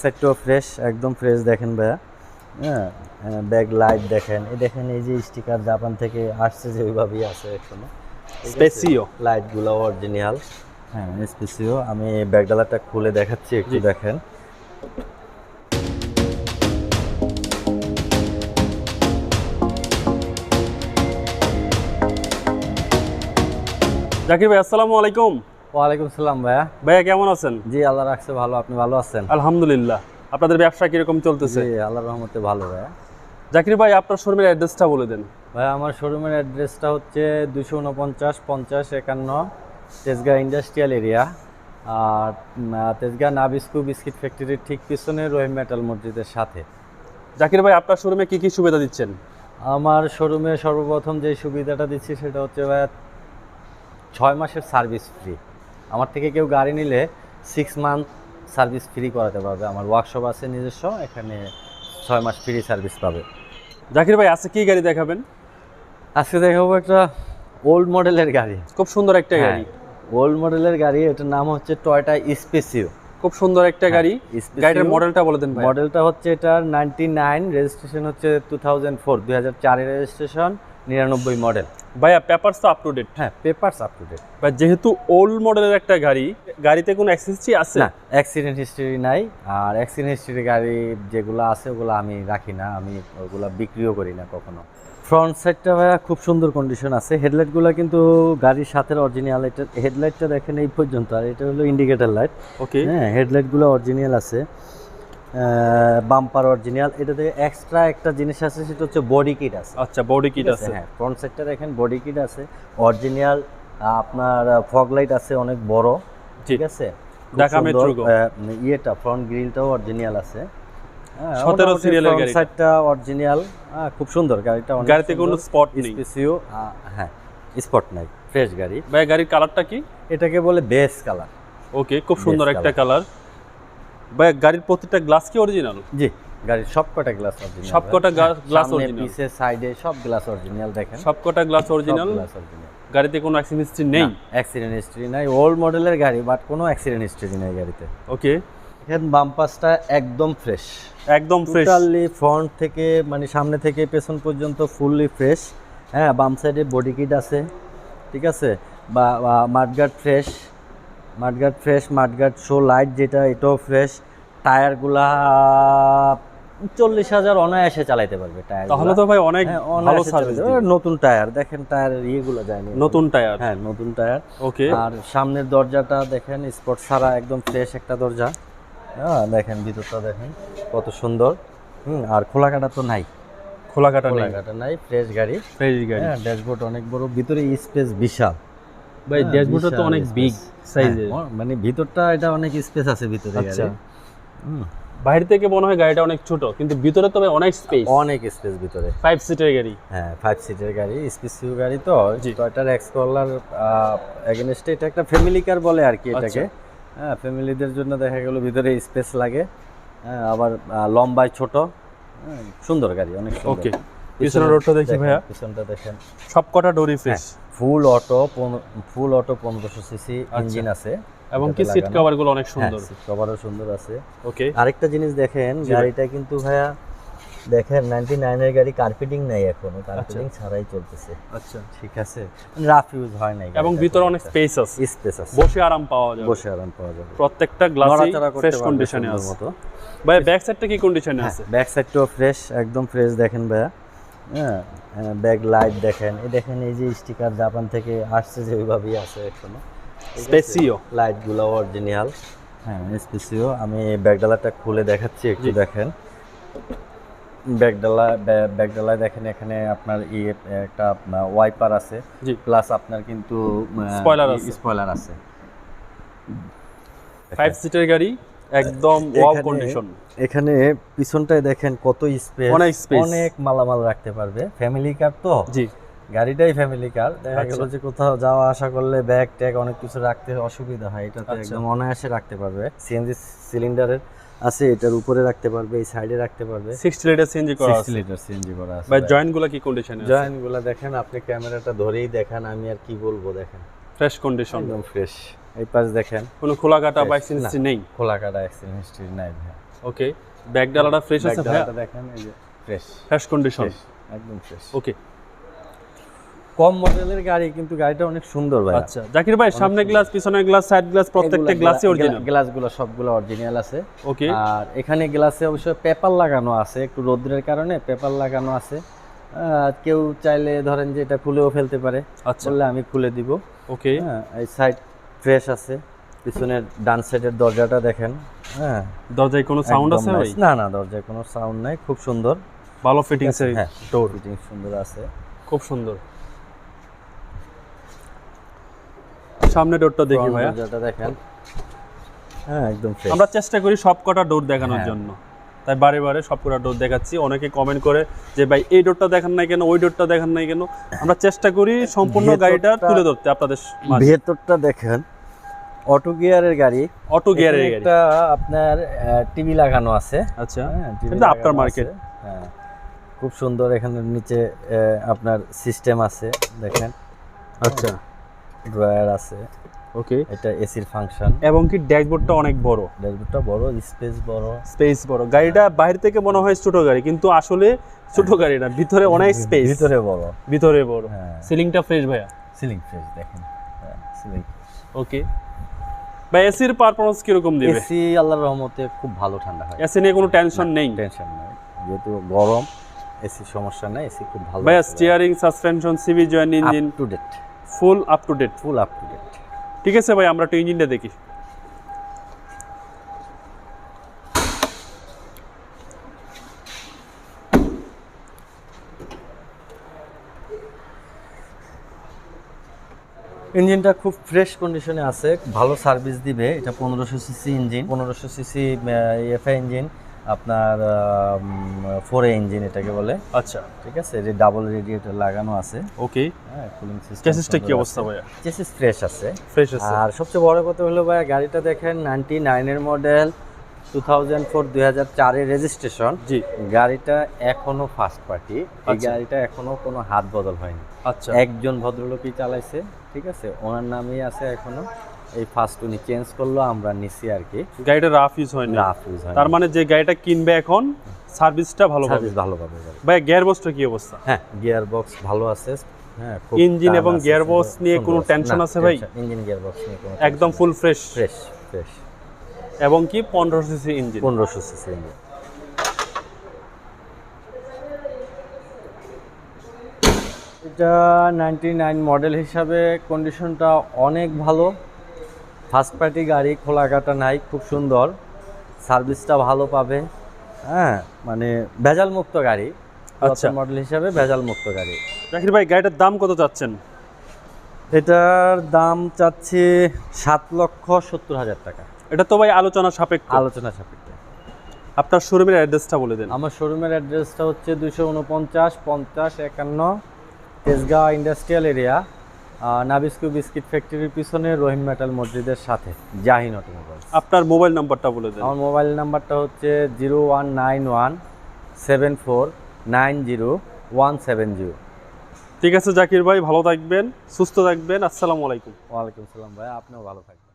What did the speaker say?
সাইডটাও ফ্রেশ, একদম ফ্রেশ দেখেন ভাইয়া। হ্যাঁ, ব্যাক লাইট দেখেন, এই দেখেন এই যে স্টিকার জাপান থেকে আসছে যে ওইভাবেই আছে এখনো। স্পেসিও লাইটগুলো অরিজিনাল। হ্যাঁ স্পেসিও। আমি ব্যাক ডালাটা খুলে দেখাচ্ছি, একটু দেখেন। জাকির ভাই আসসালামু আলাইকুম। ওয়ালাইকুম সালাম ভাইয়া। ভাইয়া কেমন আছেন? জি আল্লাহ রাখছে ভালো, আপনি ভালো আছেন? আলহামদুলিল্লাহ। আপনাদের ব্যবসা কিরকম চলতেছে? জি আল্লাহর রহমতে ভালো ভাইয়া। জাকির ভাই আপনার শোরুমের অ্যাড্রেসটা বলে দেন। ভাইয়া আমার শোরুমের অ্যাড্রেসটা হচ্ছে 249-50-51 তেজগাঁ ইন্ডাস্ট্রিয়াল এরিয়া। আর তেজগাঁ নাবিস্কু বিস্কিট ফ্যাক্টরির ঠিক পিছনে রহিম মেটাল মসজিদের সাথে। জাকির ভাই আপনার শোরুমে কি কি সুবিধা দিচ্ছেন? আমার শোরুমে সর্বপ্রথম যে সুবিধাটা দিচ্ছি সেটা হচ্ছে ভাইয়া 6 মাসের সার্ভিস ফ্রি। আমার থেকে কেউ গাড়ি নিলে 6 মান্থ সার্ভিস ফ্রি করাতে পারবে। আমার ওয়ার্কশপ আছে নিজস্ব, এখানে 6 মাস ফ্রি সার্ভিস পাবে। জাকির ভাই আজকে কি গাড়ি দেখাবেন? আজকে দেখাবো একটা ওল্ড মডেলের গাড়ি। খুব সুন্দর একটা গাড়ি। ওল্ড মডেলের গাড়ি, এটার নাম হচ্ছে টয়োটা স্পেসিও। খুব সুন্দর একটা গাড়ি। গাড়ির মডেলটা বলে দেন ভাই। মডেলটা হচ্ছে এটার 99, রেজিস্ট্রেশন হচ্ছে 2004, 2004 এর রেজিস্ট্রেশন, 99 মডেল। ভাইয়া পেপারস তো আপ টু ডেট? হ্যাঁ পেপারস আপ টু ডেট। ভাই যেহেতু ওল্ড মডেলের একটা গাড়ি, গাড়িতে কোনো অ্যাক্সেসরি আছে? না, অ্যাক্সিডেন্ট হিস্ট্রি নাই। আর অ্যাক্সিডেন্ট হিস্ট্রি গাড়ি যেগুলো আছে ওগুলো আমি রাখি না, আমি ওগুলো বিক্রিও করি না কখনো। ফ্রন্ট সাইডটা ভাইয়া খুব সুন্দর কন্ডিশন আছে। হেডলাইটগুলো কিন্তু গাড়ির সাথে অরিজিনাল। এটা হেডলাইটটা দেখেন এই পর্যন্ত, আর এটা হলো ইন্ডিকেটর লাইট। ওকে। হ্যাঁ হেডলাইটগুলো অরিজিনাল আছে, বাম্পার অরিজিনাল। এটাতে এক্সট্রা একটা জিনিস আছে, সেটা হচ্ছে বডি কিট আছে। আচ্ছা বডি কিট আছে। হ্যাঁ ফ্রন্ট সাইডটা দেখেন বডি কিট আছে অরিজিনাল। আপনার ফগ লাইট আছে অনেক বড়, ঠিক আছে। ঢাকা মেট্রো ইয়েটা ফ্রন্ট গ্রিলটাও অরিজিনাল আছে। 17 সিরিয়ালের গাড়ি। সাইডটা অরিজিনাল, খুব সুন্দর গাড়িটা। গাড়িতে কোনো স্পট নেই? স্পেসিও, হ্যাঁ স্পট নাই, ফ্রেশ গাড়ি। ভাই গাড়ির কালারটা কি? এটাকে বলে বেস কালার। ওকে, খুব সুন্দর একটা কালার। ভাই গাড়ির প্রত্যেকটা গ্লাস কি অরিজিনাল? জি গাড়ির সবকটা গ্লাস অরিজিনাল। সবকটা গ্লাস অরিজিনাল, পিছে সাইডে সব গ্লাস অরিজিনাল। দেখেন সবকটা গ্লাস অরিজিনাল। গাড়িতে কোনো অ্যাক্সিডেন্ট হিস্ট্রি নেই? অ্যাক্সিডেন্ট হিস্ট্রি নাই। ওল্ড মডেলের গাড়ি বাট কোনো অ্যাক্সিডেন্ট হিস্ট্রি নেই গাড়িতে। ওকে। এখানে বাম্পাসটা একদম ফ্রেশ, একদম ফ্রেশ। টোটালি ফ্রন্ট থেকে মানে সামনে থেকে পেছন পর্যন্ত ফুললি ফ্রেশ। হ্যাঁ বাম সাইডে বডি কিট আছে, ঠিক আছে। বা mudguard fresh, mudguard show light যেটা, এটাও ফ্রেশ। টায়ারগুলা 40,000 অনায়াসে চালাইতে পারবে টায়ার। তাহলে তো ভাই অনেক ভালো সার্ভিস। নতুন টায়ার দেখেন, টায়ারের ইয়েগুলো যায়নি, নতুন টায়ার। হ্যাঁ নতুন টায়ার। ওকে। আর সামনের দরজাটা দেখেন স্পট ছাড়া, একদম ফ্রেশ একটা দরজা। হ্যাঁ দেখেন ভিতরটা দেখেন কত সুন্দর। আর খোলা কাটা তো নাই, খোলা কাটা নাই, ফ্রেশ গাড়ি। হ্যাঁ ড্যাশবোর্ড অনেক বড়, ভিতরে স্পেস বিশাল। ভাই ড্যাশবোর্ডটা তো অনেক বিগ সাইজের, মানে ভিতরটা এটা অনেক স্পেস আছে ভিতরে। আচ্ছা। বাইরে থেকে মনে হয় গাড়িটা অনেক ছোট, কিন্তু ভিতরে তো ভাই অনেক স্পেস, অনেক স্পেস ভিতরে। 5 সিটের গাড়ি। হ্যাঁ 5 সিটের গাড়ি, স্পেসিও গাড়ি তো। টয়োটার এক্সকলার এগেইনস্টে এটা একটা ফ্যামিলি কার বলে আর কি এটাকে। হ্যাঁ ফ্যামিলিদের জন্য দেখা গেল ভিতরে স্পেস লাগে। হ্যাঁ আবার লম্বায় ছোট, সুন্দর গাড়ি, অনেক সুন্দর। ওকে। পিছনের রোডটা দেখি ভাইয়া। পিছনটা দেখেন সবকটা ডোরই fresh. Full auto 1500 CC engine আছে। এবং কি সিট কভারগুলো অনেক সুন্দর। সিট কভারও সুন্দর আছে। ওকে। আরেকটা জিনিস দেখেন, গাড়িটা কিন্তু ভাইয়া দেখেন 99 এর গাড়ি, কার্পেটিং নাই এখনো, কার্পেটিং ছাড়াই চলতেছে। আচ্ছা ঠিক আছে, রাফ ইউজ হয় নাই। এবং ভিতরে অনেক স্পেস আছে, আছে, বসে আরাম পাওয়া যাবে। প্রত্যেকটা গ্লাসই ফ্রেশ কন্ডিশনে আছে। ভাই ব্যাক সাইডটা কি কন্ডিশনে আছে? ব্যাক সাইডটাও ফ্রেশ, একদম ফ্রেশ দেখেন ভাইয়া। হ্যাঁ ব্যাক লাইট দেখেন, এই দেখেন এই যে স্টিকার জাপান থেকে আসছে যে ওইভাবেই আছে এখনো। স্পেসিও লাইটগুলো অরিজিনাল। হ্যাঁ স্পেসিও। আমি ব্যাকডালাটা খুলে দেখাচ্ছি, একটু দেখেন। ব্যাকডালায় দেখেন এখানে আপনার একটা ওয়াইপার আছে, প্লাস আপনার কিন্তু স্পয়লার আছে। 5 সিটের গাড়ি, একদম ওয়াও কন্ডিশন। এখানে পিছনটায় দেখেন কত স্পেস, অনেক মালামাল রাখতে পারবে। ফ্যামিলি কার তো, জি গাড়িটাই ফ্যামিলি কার। দেখা গেল যে কোথাও যাওয়া আসা করলে ব্যাগ ট্যাগ অনেক কিছু রাখতে অসুবিধা হয়, এটাতে একদম অনায়াসে রাখতে পারবে। সিএনজি সিলিন্ডারের আছে, এটার উপরে রাখতে পারবে, এই সাইডে রাখতে পারবে। 60 লিটার সিএনজি করা আছে। 60 লিটার সিএনজি করা আছে। ভাই জয়েন্টগুলো কি কন্ডিশনে আছে? জয়েন্টগুলো দেখেন, আপনি ক্যামেরাটা ধরেই দেখেন, আমি আর কি বলবো, দেখেন ফ্রেশ কন্ডিশন, একদম ফ্রেশ। এই পাশ দেখেন কোনো খোলা কাটা বা অ্যাক্সিডেন্ট হিস্ট্রি নেই। খোলা কাটা অ্যাক্সিডেন্ট হিস্ট্রি নাই ভাই। ওকে, ব্যাক ডালাটা ফ্রেশ আছে ভাই? ডালাটা দেখেন, এই যে ফ্রেশ কন্ডিশন, একদম ফ্রেশ। ওকে, কম মডেলের গাড়ি কিন্তু গাড়িটা অনেক সুন্দর ভাই। আচ্ছা জাকির ভাই, সামনে গ্লাস, পিছনের গ্লাস, সাইড গ্লাস প্রত্যেকটা গ্লাসই অরিজিনাল? গ্লাসগুলো সবগুলো অরিজিনাল আছে। ওকে, আর এখানে গ্লাসে অবশ্য পেপার লাগানো আছে, একটু রোদ্রের কারণে পেপার লাগানো আছে। কেউ চাইলে ধরেন যে এটা খুলেও ফেলতে পারে, আচ্ছা বললে আমি খুলে দিব। ওকে, এই সাইড ফ্রেশ আছে, পিছনের ডান সাইডের দরজাটা দেখেন। হ্যাঁ, দরজায় কোনো সাউন্ড আছে ভাই? না না, দরজায় কোনো সাউন্ড নাই, খুব সুন্দর, ভালো ফিটিংস এর ডোর ফিটিং সুন্দর আছে, খুব সুন্দর। সামনে ডোরটা দেখি ভাই, দরজাটা দেখেন। হ্যাঁ, একদম ফ্রেশ। আমরা চেষ্টা করি সবকটা ডোর দেখানোর জন্য, তাই বারে বারে সবকটা ডোর দেখাচ্ছি। অনেকে কমেন্ট করে যে ভাই এই ডোরটা দেখান নাই কেন, ওই ডোরটা দেখান নাই কেন। আমরা চেষ্টা করি সম্পূর্ণ গাড়িটা তুলে ধরতে আপনাদের মাঝে। ভেতরটা দেখেন, অটো গিয়ারের গাড়ি, অটো গিয়ারের গাড়ি। একটা আপনার টিভি লাগানো আছে। আচ্ছা, টিভি এটা আফটার মার্কেট। হ্যাঁ, খুব সুন্দর। এখানে নিচে আপনার সিস্টেম আছে দেখেন। আচ্ছা, ড্রয়ার আছে। ওকে, এটা এসির ফাংশন, এবং কি ড্যাশবোর্ডটা অনেক বড়, ড্যাশবোর্ডটা বড়, স্পেস বড়। গাড়িটা বাইরে থেকে মনে হয় ছোট গাড়ি, কিন্তু আসলে ছোট গাড়ি না, ভিতরে অনেক স্পেস, ভিতরে বড়। সিলিংটা ফ্রেশ ভাইয়া? সিলিং ফ্রেশ দেখেন, সিলিং। ওকে ভাই, এসির পারফরম্যান্স কিরকম দিবে? এসি আল্লাহর রহমতে খুব ভালো ঠান্ডা হয়, এসি নিয়ে কোনো টেনশন নেই? টেনশন নেই, যেহেতু গরম, এসি সমস্যা নাই, এসি খুব ভালো। ভাইয়া steering, suspension, CV joint, engine up to date, full up to date? Full up to date. ঠিক আছে ভাই, আমরা একটু ইঞ্জিনটা দেখি। ইঞ্জিনটা খুব ফ্রেশ কন্ডিশনে আছে, ভালো সার্ভিস দিবে। এটা 1500 CC engine, 1500 CC FI engine, আপনার 4A ইঞ্জিন এটাকে বলে। আচ্ছা, ঠিক আছে, এটা ডাবল রেডিয়েটর লাগানো আছে। ওকে, হ্যাঁ, কুলিং সিস্টেম। চেসিসটা কি অবস্থা ভাইয়া? চেসিস ফ্রেশ আছে, ফ্রেশ আছে। আর সবচেয়ে বড় কথা হলো ভাইয়া, গাড়িটা দেখেন 99 এর মডেল, 2004 এর রেজিস্ট্রেশন। জি, গাড়িটা এখনো ফার্স্ট পার্টি, এই গাড়িটা এখনো কোনো হাত বদল হয়নি। আচ্ছা, একজন ভদ্রলোকই চালাইছে, ঠিক আছে, ওনার নামই আছে এখনো। এই ফার্স্ট উনি চেঞ্জ করলো, আমরা নিছি আর কি। গাড়িটা রাফ ইউজ হয়নি? রাফ ইউজ হয়নি। তার মানে যে গাড়িটা কিনবে এখন সার্ভিসটা ভালো পাবে? সার্ভিস ভালো পাবে। ভাই গিয়ার বক্সটা কি অবস্থা? হ্যাঁ, গিয়ার বক্স ভালো আছে। হ্যাঁ, খুব ইঞ্জিন এবং গিয়ার বক্স নিয়ে কোনো টেনশন আছে ভাই? ইঞ্জিন গিয়ার বক্স নিয়ে কোনো একদম ফুল ফ্রেশ, ফ্রেশ ফ্রেশ। এবং কি 1500 সিসি ইঞ্জিন? 1500 CC engine. এটা 99 মডেল হিসাবে কন্ডিশনটা অনেক ভালো। ফার্স্ট পার্টি গাড়ি, খোলা কাটা নাই, খুব সুন্দর, সার্ভিসটা ভালো পাবে। হ্যাঁ, মানে ভেজাল মুক্ত গাড়ি। আচ্ছা, মডেল হিসাবে ভেজাল মুক্ত গাড়ি। জাকির ভাই, গাড়িটার দাম কত চাচ্ছেন? এটার দাম চাচ্ছি 7,70,000 টাকা। এটা তো ভাই আলোচনা সাপেক্ষ। আলোচনা সাপেক্ষে। আপনার শোরুমের অ্যাড্রেসটা বলে দেন। আমার শোরুমের অ্যাড্রেসটা হচ্ছে 249 50 51 Tejgaon industrial area, Nabisco biscuit ফ্যাক্টরির পিছনে রহিম মেটাল মসজিদের সাথে, জাহিন অটোমোবাইলস। আপনার মোবাইল নাম্বারটা বলে দেন। আমার মোবাইল নাম্বারটা হচ্ছে 019174900170। ঠিক আছে জাকির ভাই, ভালো থাকবেন, সুস্থ থাকবেন। আসসালামু আলাইকুম। ওয়ালাইকুম সালাম ভাই, আপনিও ভালো থাকবেন।